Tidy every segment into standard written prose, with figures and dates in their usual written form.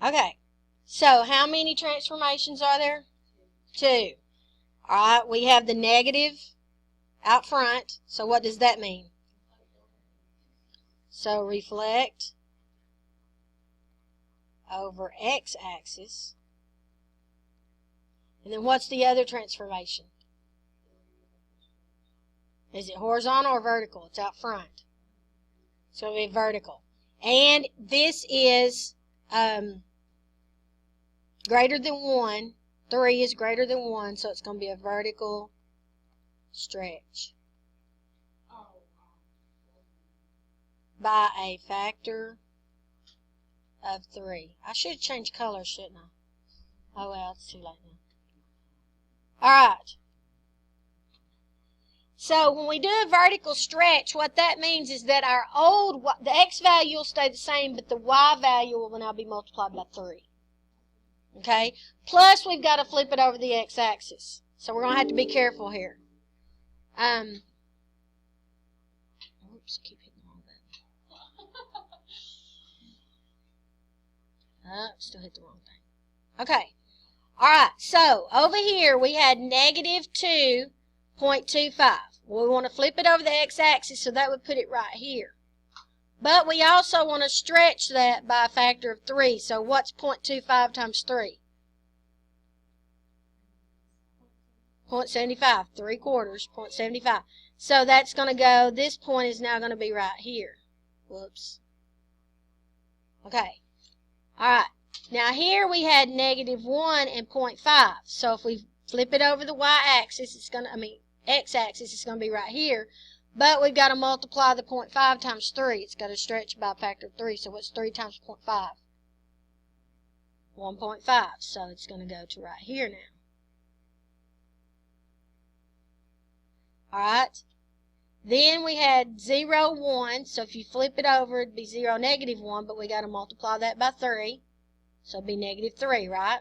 Okay, so how many transformations are there? 2. All right, we have the negative out front. So what does that mean? So reflect over x-axis. And then what's the other transformation? Is it horizontal or vertical? It's out front. It's going to be vertical. And this is greater than 1. 3 is greater than 1, so it's going to be a vertical stretch by a factor of 3. I should change color, shouldn't I? Oh well, it's too late now. Alright. So when we do a vertical stretch, what that means is that the x value will stay the same, but the y value will now be multiplied by 3. Okay? Plus, we've got to flip it over the x-axis. So we're going to have to be careful here. Oops, I keep hitting the wrong button. Still hit the wrong thing. Okay. Alright, so over here we had negative 2.25. Well, we want to flip it over the x-axis, so that would put it right here. But we also want to stretch that by a factor of 3. So what's 0.25 times 3? 0.75. 3/4, 0.75. So that's going to go, this point is now going to be right here. Whoops. Okay. Alright. Now here we had negative 1 and 0.5. So if we flip it over the y-axis, x-axis, it's going to be right here. But we've got to multiply the 0.5 times 3. It's got to stretch by a factor of 3. So what's 3 times 0.5? 1.5. So it's going to go to right here now. Alright. Then we had 0, 1. So if you flip it over, it'd be 0, negative 1. But we got to multiply that by 3. So it'd be negative 3, right?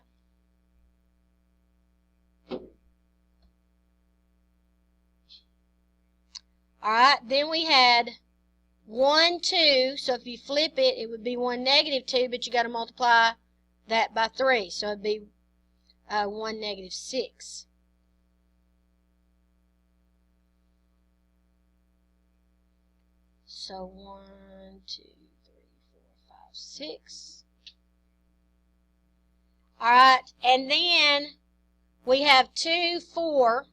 Alright, then we had 1, 2. So if you flip it, it would be 1, negative 2, but you got to multiply that by 3. So it'd be 1, negative 6. So 1, 2, 3, 4, 5, 6. Alright, and then we have 2, 4.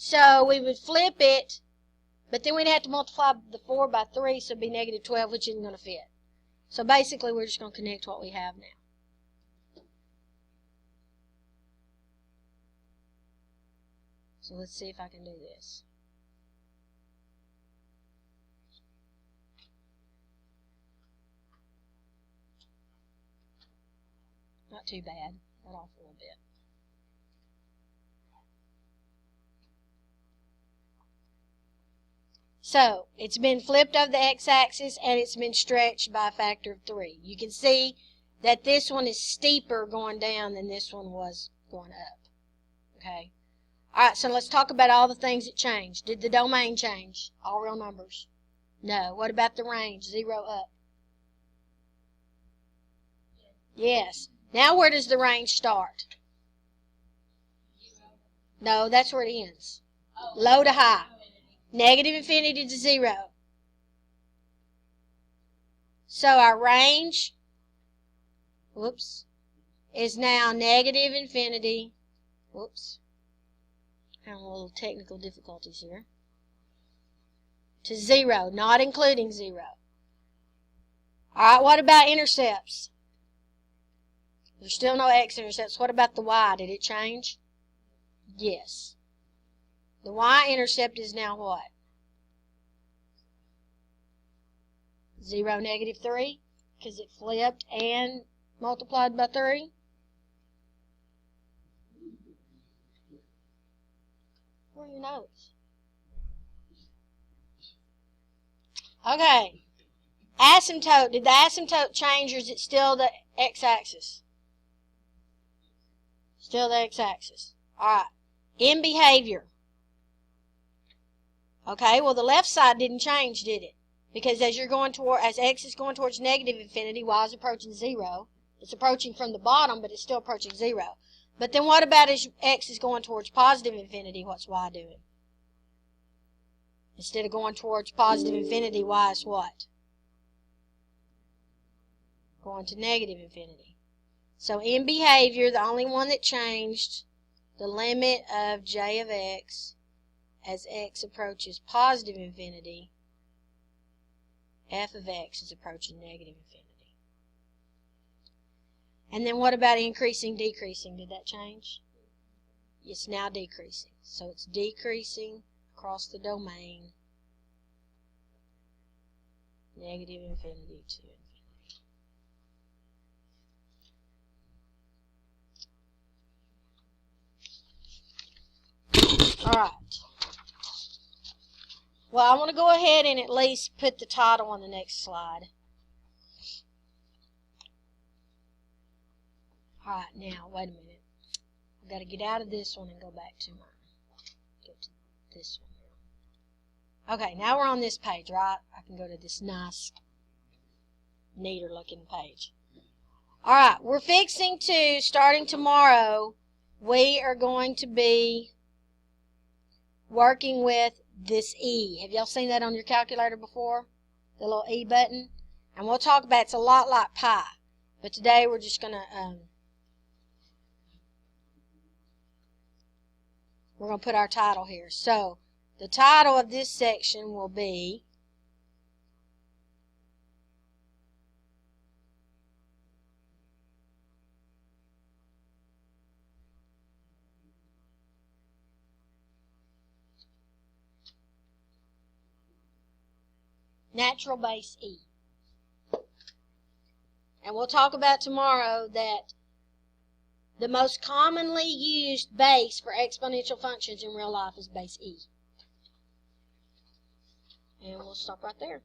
So we would flip it, but then we'd have to multiply the 4 by 3, so it'd be negative 12, which isn't going to fit. So basically, we're just going to connect what we have now. So let's see if I can do this. Not too bad. Got off a little bit. So, it's been flipped over the x-axis and it's been stretched by a factor of 3. You can see that this one is steeper going down than this one was going up. Okay? Alright, so let's talk about all the things that changed. Did the domain change? All real numbers? No. What about the range? 0 up? Yes. Now where does the range start? No, that's where it ends. Low to high. Negative infinity to 0. So our range, is now negative infinity. Having a little technical difficulties here. To 0, not including 0. Alright, what about intercepts? There's still no x-intercepts. What about the y? Did it change? Yes. The y-intercept is now what? 0, negative 3, because it flipped and multiplied by 3. Where are your notes? Okay. Asymptote. Did the asymptote change, or is it still the x-axis? Still the x-axis. Alright. In behavior. Okay, well the left side didn't change, did it? Because as x is going towards negative infinity, y is approaching 0. It's approaching from the bottom, but it's still approaching 0. But then what about as x is going towards positive infinity? What's y doing? Instead of going towards positive infinity, y is what? Going to negative infinity. So in behavior, the only one that changed, the limit of j of x as x approaches positive infinity, f of x is approaching negative infinity. And then what about increasing, decreasing? Did that change? It's now decreasing. So it's decreasing across the domain, negative infinity to infinity. Alright. Well, I want to go ahead and at least put the title on the next slide. Alright, now, wait a minute. I've got to get out of this one and go back to this one. Okay, now we're on this page, right? I can go to this nice, neater looking page. Alright, we're fixing to, starting tomorrow, we are going to be working with this E. Have y'all seen that on your calculator before? The little E button? And we'll talk about it's a lot like pi. But today we're just going to put our title here. So the title of this section will be Natural Base E. And we'll talk about tomorrow that the most commonly used base for exponential functions in real life is base E. And we'll stop right there.